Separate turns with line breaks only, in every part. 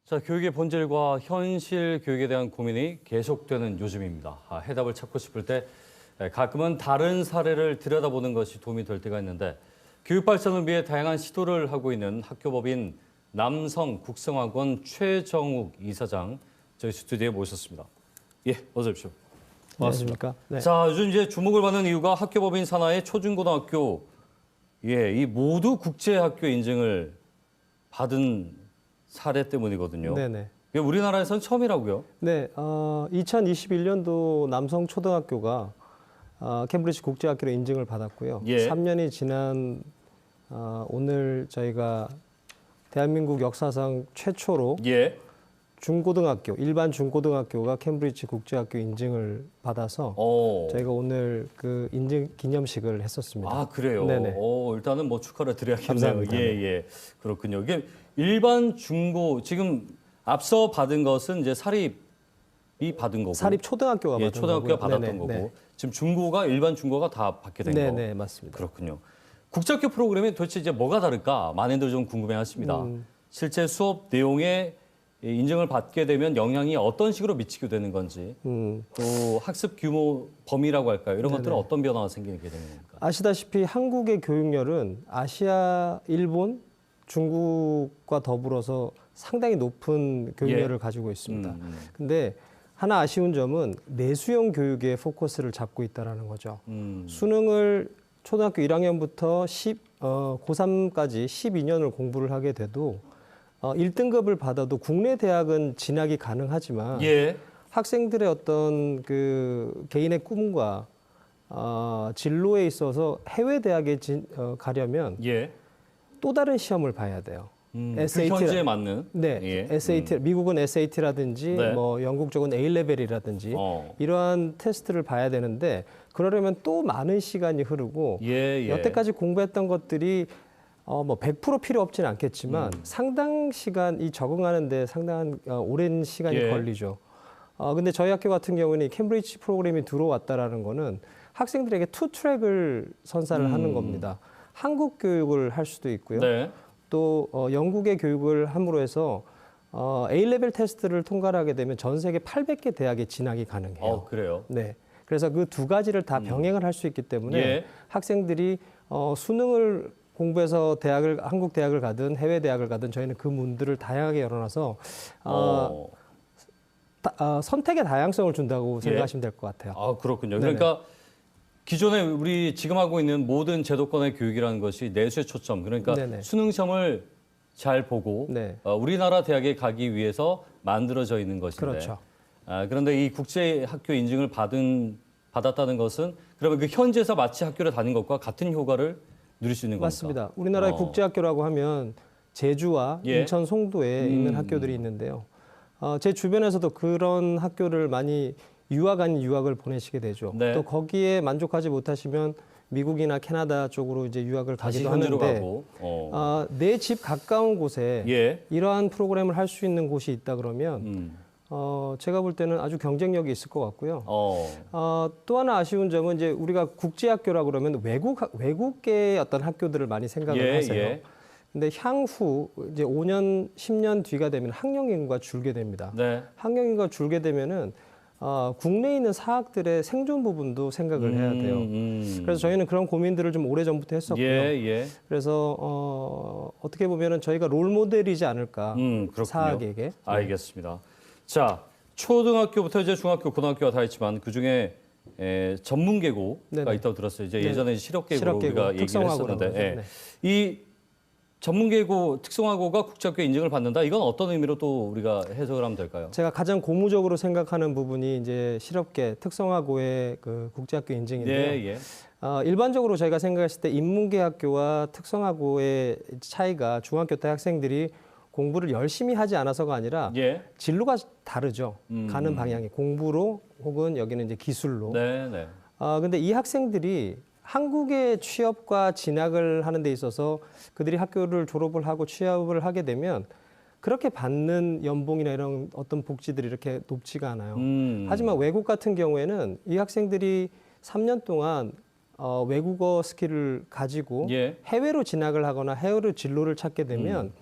자, 교육의 본질과 현실 교육에 대한 고민이 계속되는 요즘입니다. 해답을 찾고 싶을 때 가끔은 다른 사례를 들여다보는 것이 도움이 될 때가 있는데 교육 발전을 위해 다양한 시도를 하고 있는 학교법인 남성국성학원 최정욱 이사장 저희 스튜디오에 모셨습니다. 예, 어서 오십시오.
반갑습니까? 네.
자, 요즘 이제 주목을 받는 이유가 학교법인 산하의 초중고등학교 이 모두 국제학교 인증을 받은 사례 때문이거든요.
네네.
이게 우리나라에서는 처음이라고요?
네, 2021년도 남성 초등학교가 캠브리지 국제학교로 인증을 받았고요.
예.
3년이 지난 오늘 저희가 대한민국 역사상 최초로
예.
중고등학교, 일반 중고등학교가 캠브리지 국제학교 인증을 받아서 저희가 오늘 그 인증 기념식을 했었습니다.
아, 그래요?
네네.
일단은 뭐 축하를 드려야겠네요.
감사합니다.
예. 그렇군요. 이게 일반 중고, 지금 앞서 받은 것은 이제 사립이 받은 거고.
사립 초등학교가 받은
초등학교가
거고요.
받았던
네네.
거고.
네.
지금 중고가, 일반 중고가 다 받게 된 거.
네네, 맞습니다.
그렇군요. 국제학교 프로그램이 도대체 이제 뭐가 다를까? 많이들 좀 궁금해 하십니다. 실제 수업 내용에 인증을 받게 되면 영향이 어떤 식으로 미치게 되는 건지, 또 학습 규모 범위라고 할까요? 이런 것들은 어떤 변화가 생기게 되는 겁니까?
아시다시피 한국의 교육열은 아시아, 일본, 중국과 더불어서 상당히 높은 교육열을 가지고 있습니다. 근데 하나 아쉬운 점은 내수형 교육에 포커스를 잡고 있다는 거죠. 수능을 초등학교 1학년부터 고3까지 12년을 공부를 하게 돼도 1등급을 받아도 국내 대학은 진학이 가능하지만
예.
학생들의 어떤 그 개인의 꿈과 진로에 있어서 해외 대학에 가려면
예.
또 다른 시험을 봐야 돼요.
그 현지에 맞는.
네,
예.
SAT, 미국은 SAT라든지
네.
뭐 영국 쪽은 A 레벨이라든지 이러한 테스트를 봐야 되는데 그러려면 또 많은 시간이 흐르고
예.
여태까지 공부했던 것들이 뭐 100% 필요 없지는 않겠지만 상당 시간 이 적응하는데 상당한 오랜 시간이
예.
걸리죠. 근데 저희 학교 같은 경우는 캠브리지 프로그램이 들어왔다라는 거는 학생들에게 투 트랙을 선사를 하는 겁니다. 한국 교육을 할 수도 있고요.
네.
또 영국의 교육을 함으로 해서 A-레벨 테스트를 통과를 하게 되면 전 세계 800개 대학에 진학이 가능해요.
그래요?
네. 그래서 그 두 가지를 다 병행을 할 수 있기 때문에
예.
학생들이 수능을 공부해서 한국 대학을 가든 해외 대학을 가든 저희는 그 문들을 다양하게 열어놔서 선택의 다양성을 준다고 생각하시면 될 것 같아요.
아, 그렇군요.
네네.
그러니까 기존에 우리 지금 하고 있는 모든 제도권의 교육이라는 것이 내수에 초점. 그러니까
네네.
수능 시험을 잘 보고
네.
우리나라 대학에 가기 위해서 만들어져 있는 것인데.
그렇죠.
그런데 이 국제 학교 인증을 받았다는 것은 그러면 그 현지에서 마치 학교를 다닌 것과 같은 효과를 누릴 수 있는 겁니까?
맞습니다. 우리나라의 국제학교라고 하면 제주와
예.
인천, 송도에 있는 학교들이 있는데요. 제 주변에서도 그런 학교를 많이 유학 아닌 유학을 보내시게 되죠.
네.
또 거기에 만족하지 못하시면 미국이나 캐나다 쪽으로 이제 유학을
다시
가기도
현지로
하는데
가고.
내 집 가까운 곳에
예.
이러한 프로그램을 할 수 있는 곳이 있다 그러면 제가 볼 때는 아주 경쟁력이 있을 것 같고요. 또 하나 아쉬운 점은 이제 우리가 국제학교라 그러면 외국계의 어떤 학교들을 많이 생각을 하세요.
예.
근데 향후 이제 5년, 10년 뒤가 되면 학령 인구가 줄게 됩니다.
네.
학령 인구가 줄게 되면은 국내에 있는 사학들의 생존 부분도 생각을 해야 돼요. 그래서 저희는 그런 고민들을 좀 오래전부터 했었고요.
예.
그래서 어떻게 보면은 저희가 롤 모델이지 않을까
그렇군요.
사학에게.
알겠습니다. 자, 초등학교부터 이제 중학교, 고등학교가 다 있지만 그 중에 전문계고가
네네.
있다고 들었어요. 이제
네.
예전에 실업계고로
실업계고,
우리가 얘기를
특성화고라고
했었는데,
하죠.
이 전문계고, 특성화고가 국제학교 인증을 받는다. 이건 어떤 의미로 또 우리가 해석을 하면 될까요?
제가 가장 고무적으로 생각하는 부분이 이제 실업계 특성화고의 그 국제학교 인증인데요.
예.
일반적으로 저희가 생각했을 때 인문계 학교와 특성화고의 차이가 중학교 때 학생들이 공부를 열심히 하지 않아서가 아니라
예.
진로가 다르죠. 가는 방향이 공부로 혹은 여기는 이제 기술로.
네.
근데 이 학생들이 한국의 취업과 진학을 하는 데 있어서 그들이 학교를 졸업을 하고 취업을 하게 되면 그렇게 받는 연봉이나 이런 어떤 복지들이 이렇게 높지가 않아요. 하지만 외국 같은 경우에는 이 학생들이 3년 동안 외국어 스킬을 가지고
예.
해외로 진학을 하거나 해외로 진로를 찾게 되면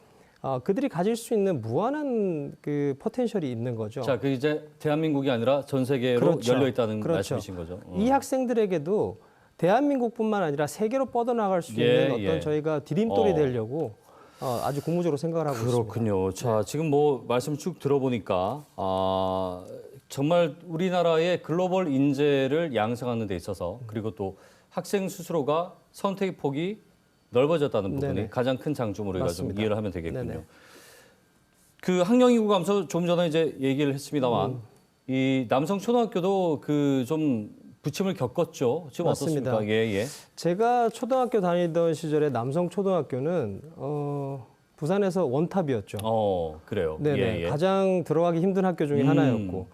그들이 가질 수 있는 무한한 그 포텐셜이 있는 거죠.
자, 그 이제 대한민국이 아니라 전 세계로
그렇죠.
열려 있다는
그렇죠.
말씀이신 거죠.
이 학생들에게도 대한민국뿐만 아니라 세계로 뻗어나갈 수
예,
있는 어떤
예.
저희가 디딤돌이 되려고 아주 국무적으로 생각을 하고 있습니다.
그렇군요. 자, 지금 뭐 말씀 쭉 들어보니까 정말 우리나라의 글로벌 인재를 양성하는 데 있어서 그리고 또 학생 스스로가 선택의 폭이 넓어졌다는 부분이
네네.
가장 큰 장점으로 우리가 좀
맞습니다.
이해를 하면 되겠군요.
네네.
그 학령인구 감소 좀 전에 이제 얘기를 했습니다만 이 남성 초등학교도 그 좀 부침을 겪었죠. 지금
맞습니다.
어떻습니까? 예, 예.
제가 초등학교 다니던 시절에 남성 초등학교는 부산에서 원탑이었죠.
그래요.
네네.
예, 예.
가장 들어가기 힘든 학교 중에 하나였고.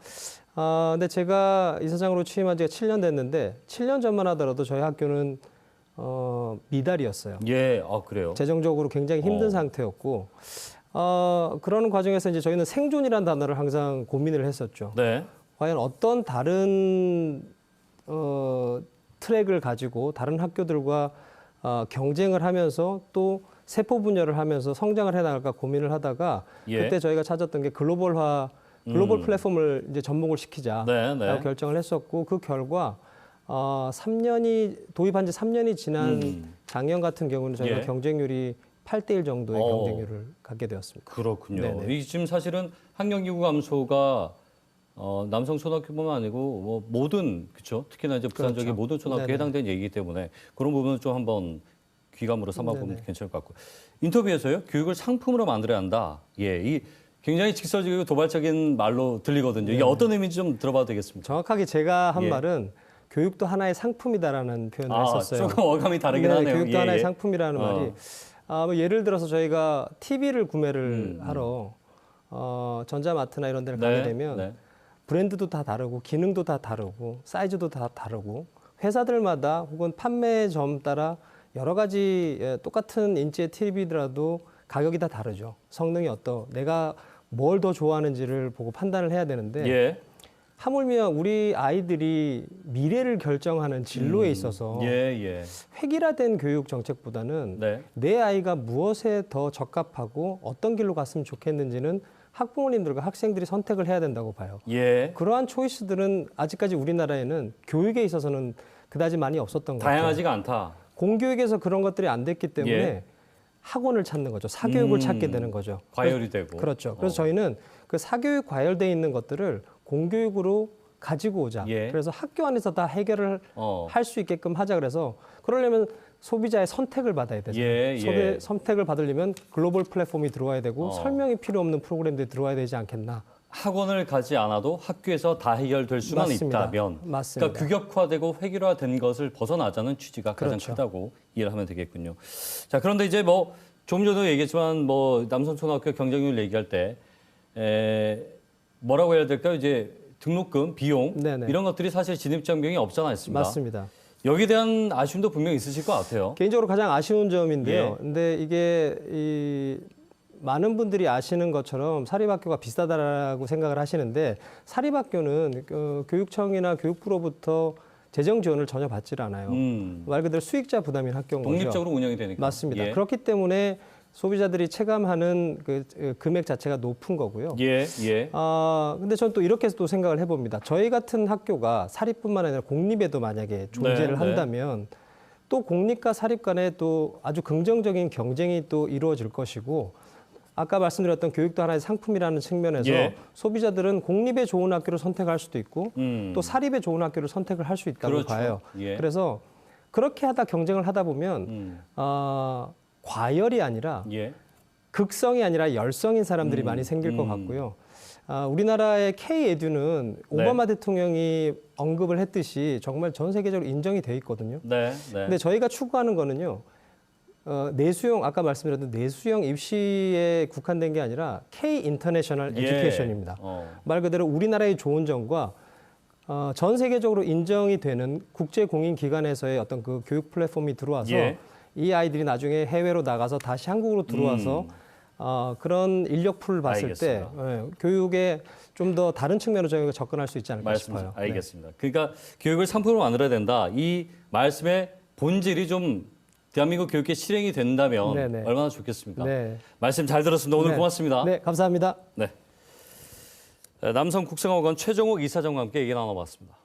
근데 제가 이사장으로 취임한 지가 7년 됐는데 7년 전만 하더라도 저희 학교는 미달이었어요.
예, 그래요.
재정적으로 굉장히 힘든 상태였고 그런 과정에서 이제 저희는 생존이라는 단어를 항상 고민을 했었죠.
네.
과연 어떤 다른 트랙을 가지고 다른 학교들과 경쟁을 하면서 또 세포 분열을 하면서 성장을 해나갈까 고민을 하다가
예.
그때 저희가 찾았던 게 글로벌 플랫폼을 이제 접목을 시키자라고
네, 네.
결정을 했었고 그 결과 3년이 도입한 지 3년이 지난 작년 같은 경우는 저희가
예.
경쟁률이 8대1 정도의 경쟁률을 갖게 되었습니다.
그렇군요.
네네.
이 지금 사실은 학령인구 감소가 남성 초등학교뿐만 아니고 뭐 모든 그렇죠. 특히나 이제 부산
그렇죠.
지역의 모든 초등학교에
네네.
해당되는 얘기이기 때문에 그런 부분은 좀 한번 귀감으로 삼아보면
네네.
괜찮을 것 같고 인터뷰에서요 교육을 상품으로 만들어야 한다. 예, 이 굉장히 직설적이고 도발적인 말로 들리거든요. 이게 어떤 의미인지 좀 들어봐도 되겠습니까?
정확하게 제가 한
예.
말은 교육도 하나의 상품이다라는 표현을 했었어요.
조금 어감이 다르긴
네,
하네요.
교육도
예,
하나의
예.
상품이라는 말이 뭐 예를 들어서 저희가 TV를 구매를 하러 전자마트나 이런 데를 가게 되면
네.
브랜드도 다 다르고 기능도 다 다르고 사이즈도 다 다르고 회사들마다 혹은 판매점 따라 여러 가지 똑같은 인치의 TV더라도 가격이 다 다르죠. 성능이 내가 뭘 더 좋아하는지를 보고 판단을 해야 되는데
예.
하물며 우리 아이들이 미래를 결정하는 진로에 있어서
예.
획일화된 교육 정책보다는
네.
내 아이가 무엇에 더 적합하고 어떤 길로 갔으면 좋겠는지는 학부모님들과 학생들이 선택을 해야 된다고 봐요.
예.
그러한 초이스들은 아직까지 우리나라에는 교육에 있어서는 그다지 많이 없었던 것 같아요.
다양하지가 않다.
공교육에서 그런 것들이 안 됐기 때문에
예.
학원을 찾는 거죠. 사교육을 찾게 되는 거죠.
과열이 되고.
그렇죠. 그래서 저희는 그 사교육 과열돼 있는 것들을 공교육으로 가지고 오자.
예.
그래서 학교 안에서 다 해결을
어.
할 수 있게끔 하자. 그래서 그러려면 소비자의 선택을 받아야 되죠.
예.
선택을 받으려면 글로벌 플랫폼이 들어와야 되고 설명이 필요 없는 프로그램들이 들어와야 되지 않겠나.
학원을 가지 않아도 학교에서 다 해결될 수만
맞습니다.
있다면
맞습니다.
그러니까 규격화되고 획일화된 것을 벗어나자는 취지가 가장
그렇죠.
크다고 이해를 하면 되겠군요. 자, 그런데 이제 뭐 좀 전에도 얘기했지만 뭐 남성초등학교 경쟁률 얘기할 때 뭐라고 해야 될까요? 이제 등록금, 비용
네네.
이런 것들이 사실 진입장벽이 없잖아 있습니다.
맞습니다.
여기에 대한 아쉬움도 분명히 있으실 것 같아요.
개인적으로 가장 아쉬운 점인데요.
예.
근데 이게 많은 분들이 아시는 것처럼 사립학교가 비싸다라고 생각을 하시는데 사립학교는 교육청이나 교육부로부터 재정 지원을 전혀 받질 않아요. 말 그대로 수익자 부담인 학교인 거죠.
독립적으로 운영이 되니까.
맞습니다.
예.
그렇기 때문에 소비자들이 체감하는 그 금액 자체가 높은 거고요.
예.
근데 저는 또 이렇게 또 생각을 해봅니다. 저희 같은 학교가 사립뿐만 아니라 공립에도 만약에 존재를
네.
한다면 또 공립과 사립 간에 또 아주 긍정적인 경쟁이 또 이루어질 것이고 아까 말씀드렸던 교육도 하나의 상품이라는 측면에서
예.
소비자들은 공립에 좋은 학교를 선택할 수도 있고 또 사립에 좋은 학교를 선택을 할 수 있다고
그렇죠.
봐요.
예.
그래서 그렇게 하다 경쟁을 하다 보면 과열이 아니라
예.
극성이 아니라 열성인 사람들이 많이 생길 것 같고요. 우리나라의 K-에듀는
네.
오바마 대통령이 언급을 했듯이 정말 전 세계적으로 인정이 돼 있거든요.
네.
근데 저희가 추구하는 거는요. 내수용 아까 말씀드렸던 내수용 입시에 국한된 게 아니라 K 인터내셔널
예.
에듀케이션입니다. 말 그대로 우리나라의 좋은 점과 전 세계적으로 인정이 되는 국제 공인 기관에서의 어떤 그 교육 플랫폼이 들어와서
예.
이 아이들이 나중에 해외로 나가서 다시 한국으로 들어와서 그런 인력풀을 봤을
알겠습니다.
때 교육에 좀 더 다른 측면으로 저희가 접근할 수 있지 않을까 싶어요.
알겠습니다. 그러니까 교육을 상품으로 만들어야 된다. 이 말씀의 본질이 좀 대한민국 교육계 실행이 된다면
네네.
얼마나 좋겠습니까?
네.
말씀 잘 들었습니다. 오늘
네.
고맙습니다.
네, 감사합니다.
네. 남성국생학원 최종욱 이사장과 함께 얘기 나눠봤습니다.